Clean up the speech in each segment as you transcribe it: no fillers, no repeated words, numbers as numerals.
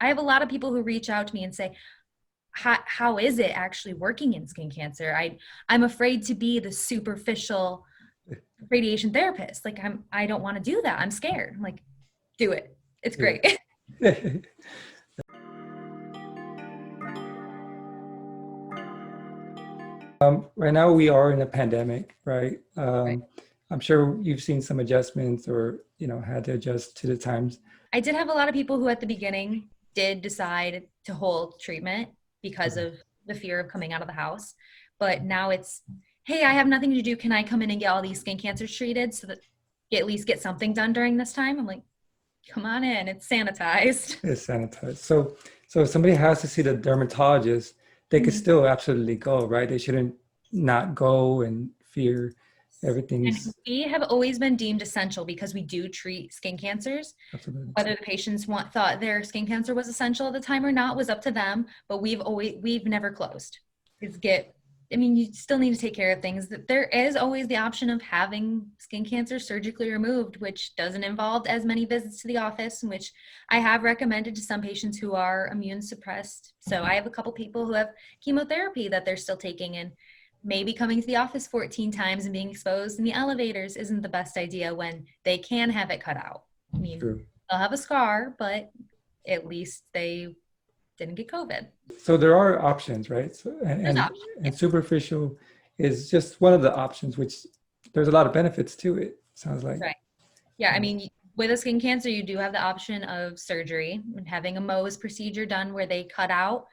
I have a lot of people who reach out to me and say, how is it actually working in skin cancer? I'm afraid to be the superficial radiation therapist. Like I don't want to do that. I'm scared. I'm like, do it. It's great. Yeah. Right now we are in a pandemic, right? Right. I'm sure you've seen some adjustments or, had to adjust to the times. I did have a lot of people who at the beginning did decide to hold treatment because Okay. of the fear of coming out of the house. But now it's, hey, I have nothing to do. Can I come in and get all these skin cancers treated so that you at least get something done during this time? I'm like, come on in. It's sanitized. It's sanitized. So if somebody has to see the dermatologist, they could Mhm. still absolutely go, right? They shouldn't not go and fear And everything's we have always been deemed essential because we do treat skin cancers. absolutely. Whether the patients thought their skin cancer was essential at the time or not was up to them, but we've never closed. I mean, you still need to take care of things. That there is always the option of having skin cancer surgically removed, which doesn't involve as many visits to the office, which I have recommended to some patients who are immune suppressed. So I have a couple people who have chemotherapy that they're still taking, and maybe coming to the office 14 times and being exposed in the elevators isn't the best idea when they can have it cut out. I mean, True. they'll have a scar, but at least they didn't get COVID. So there are options, right? So, and, There's and options. and superficial is just one of the options, which there's a lot of benefits to it, sounds like. Right. Yeah. I mean, with a skin cancer, you do have the option of surgery and having a Mohs procedure done where they cut out,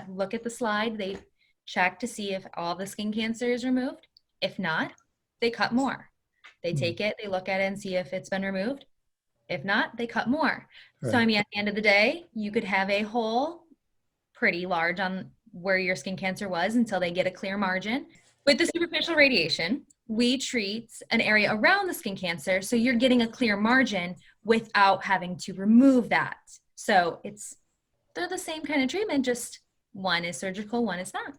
look at the slide, they check to see if all the skin cancer is removed. If not, they cut more. They Mm, take it, they look at it and see if it's been removed. If not, they cut more. So, I right. mean, at the end of the day, you could have a hole pretty large on where your skin cancer was until they get a clear margin. With the superficial radiation, we treat an area around the skin cancer, so you're getting a clear margin without having to remove that. So they're the same kind of treatment, just one is surgical, one is not.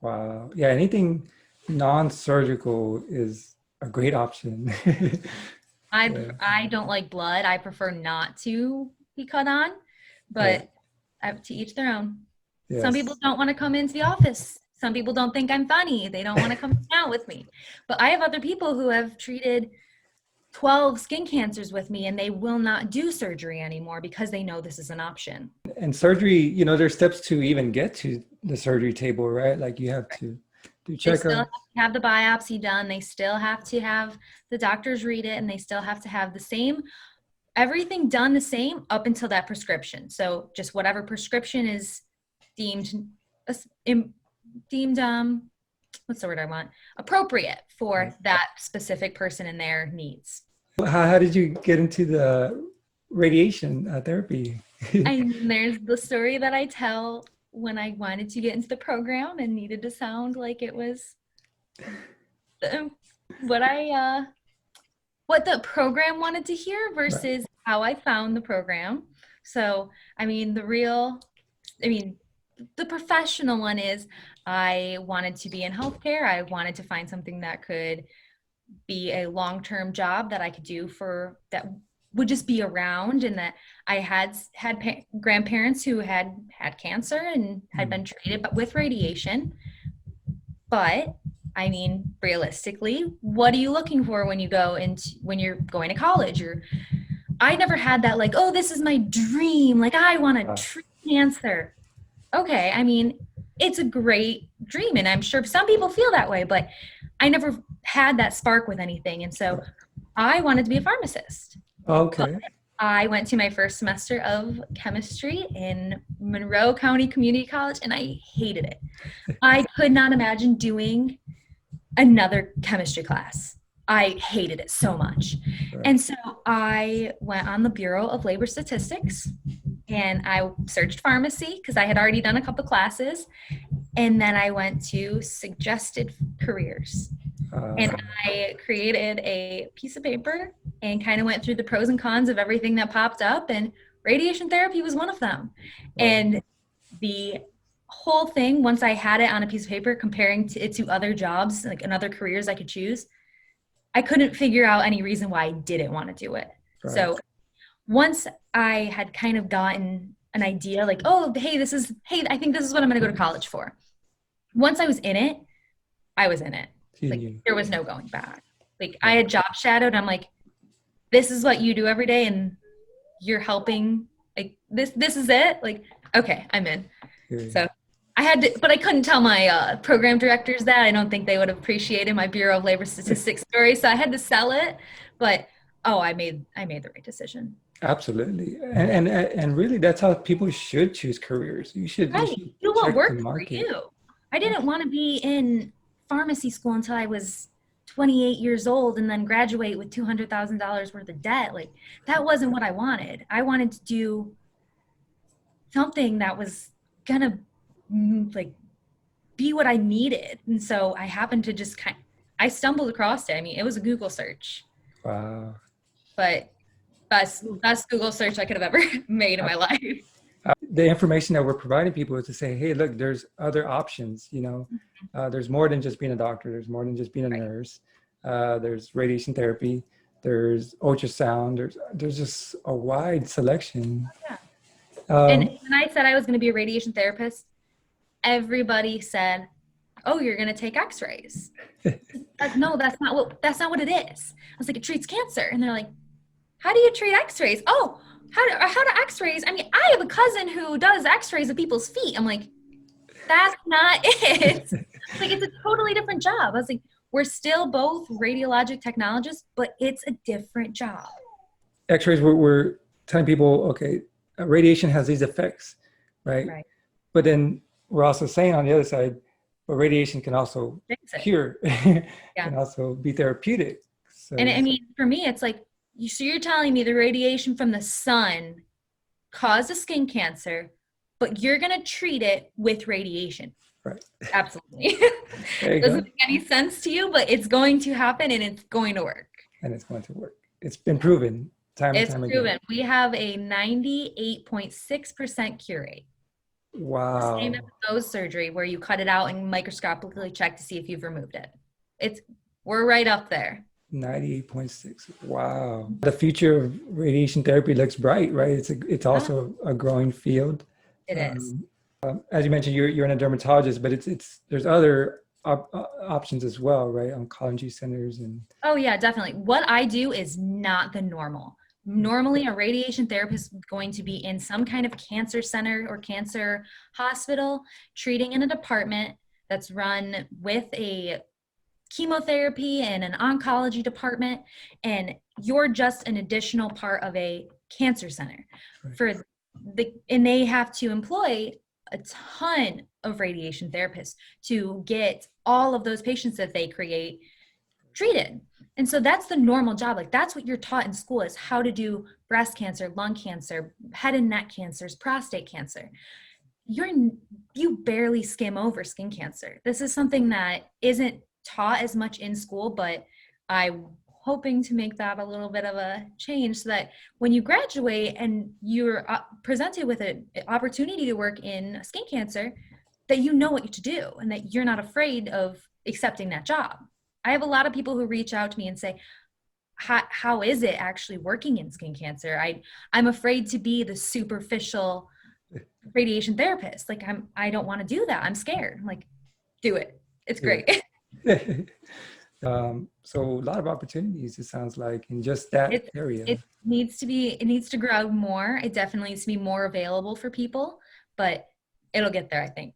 Wow. Yeah, anything non-surgical is a great option. Yeah. I don't like blood. I prefer not to be cut on, Right. but to each their own. Some people Yes. don't want to come into the office. Some people don't think I'm funny. They don't want to come hang out with me. But I have other people who have treated 12 skin cancers with me and they will not do surgery anymore because they know this is an option. And surgery, there's steps to even get to the surgery table, right? Like you have to do They still have checkups. to have the biopsy done. They still have to have the doctors read it, and they still have to have the same, everything done the same up until that prescription. So just whatever prescription is deemed deemed what's the word I want? Appropriate for Right. that specific person and their needs. How did you get into the radiation therapy? And there's the story that I tell when I wanted to get into the program and needed to sound like it was uh, what what the program wanted to hear Right. versus how I found the program. So, I mean, I mean, the professional one is I wanted to be in healthcare. I wanted to find something that could be a long-term job that I could do for that would just be around, and that I had grandparents who had cancer and had Mm. been treated but with radiation. But I mean, realistically, what are you looking for when you're going to college? I never had that, like, oh, this is my dream, like I want to Uh, treat cancer. Okay, I mean, it's a great dream, and I'm sure some people feel that way, but I never had that spark with anything. And so right. I wanted to be a pharmacist. But Okay. I went to my first semester of chemistry in Monroe County Community College, and I hated it. I could not imagine doing another chemistry class. I hated it so much. Right. And so I went on the Bureau of Labor Statistics and I searched pharmacy because I had already done a couple classes. And then I went to suggested careers. And Uh, I created a piece of paper and kind of went through the pros and cons of everything that popped up. And radiation therapy was one of them. well, And the whole thing, once I had it on a piece of paper, comparing it to other jobs, like and other careers I could choose, I couldn't figure out any reason why I didn't want to do it. right. So once I had kind of gotten an idea like, oh, hey, I think this is what I'm going to go to college for. Once I was in it, I was in it. Like there was no going back. Like I had job shadowed. I'm like, this is what you do every day, and you're helping. Like this is it. Like, okay, I'm in. So I had to, but I couldn't tell my program directors that. I don't think they would have appreciated my Bureau of Labor Statistics story. So I had to sell it. But oh, I made the right decision. Absolutely. And really that's how people should choose careers. You should Do what check the works for market. you. I didn't want to be in pharmacy school until I was 28 years old and then graduate with $200,000 worth of debt. Like that wasn't what I wanted. I wanted to do something that was gonna like be what I needed. And so I happened to just I stumbled across it. I mean, it was a Google search. Wow. But best Google search I could have ever made in my life. The information that we're providing people is to say, hey, look, there's other options, you know, there's more than just being a doctor. There's more than just being a nurse. There's radiation therapy. There's ultrasound. There's just a wide selection. Yeah. And when I said I was going to be a radiation therapist, everybody said, oh, you're going to take x-rays. Like, no, that's not what it is. I was like, it treats cancer. And they're like, how do you treat x-rays? Oh, how do x-rays? I mean, I have a cousin who does x-rays of people's feet. I'm like, that's not it. Like, it's a totally different job. I was like, we're still both radiologic technologists, but it's a different job. X-rays, we're telling people, okay, radiation has these effects, right? But then we're also saying on the other side, but radiation can also cure, can also be therapeutic. So, and I mean, for me, it's like, so you're telling me the radiation from the sun causes skin cancer, but you're going to treat it with radiation. Right. Absolutely. Doesn't make any sense to you, but it's going to happen and it's going to work. And it's going to work. It's been proven time and time again. Proven. We have a 98.6% cure rate. Wow. Same as nose surgery where you cut it out and microscopically check to see if you've removed it. We're right up there. 98.6. Wow. The future of radiation therapy looks bright, right? It's also a growing field. It is. As you mentioned, you're in a dermatologist, but there's other options as well, right? Oncology centers and. Oh yeah, definitely. What I do is not the normal. Normally, a radiation therapist is going to be in some kind of cancer center or cancer hospital, treating in a department that's run with a chemotherapy and an oncology department, and you're just an additional part of a cancer center. Right. And they have to employ a ton of radiation therapists to get all of those patients that they create treated. And so that's the normal job. Like that's what you're taught in school is how to do breast cancer, lung cancer, head and neck cancers, prostate cancer. You barely skim over skin cancer. This is something that isn't taught as much in school, but I'm hoping to make that a little bit of a change so that when you graduate and you're presented with an opportunity to work in skin cancer, that you know what to do and that you're not afraid of accepting that job. I have a lot of people who reach out to me and say, how is it actually working in skin cancer? I'm afraid to be the superficial radiation therapist. Like I don't want to do that. I'm scared. I'm like, do it. It's great. So a lot of opportunities, it sounds like, in just that area. It needs to grow more. It definitely needs to be more available for people, but it'll get there, I think.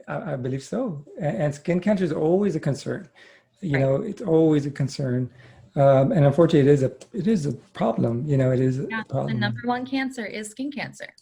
I believe so. And skin cancer is always a concern. You know, it's always a concern. And unfortunately, it is a problem. You know, it is a problem. The number one cancer is skin cancer.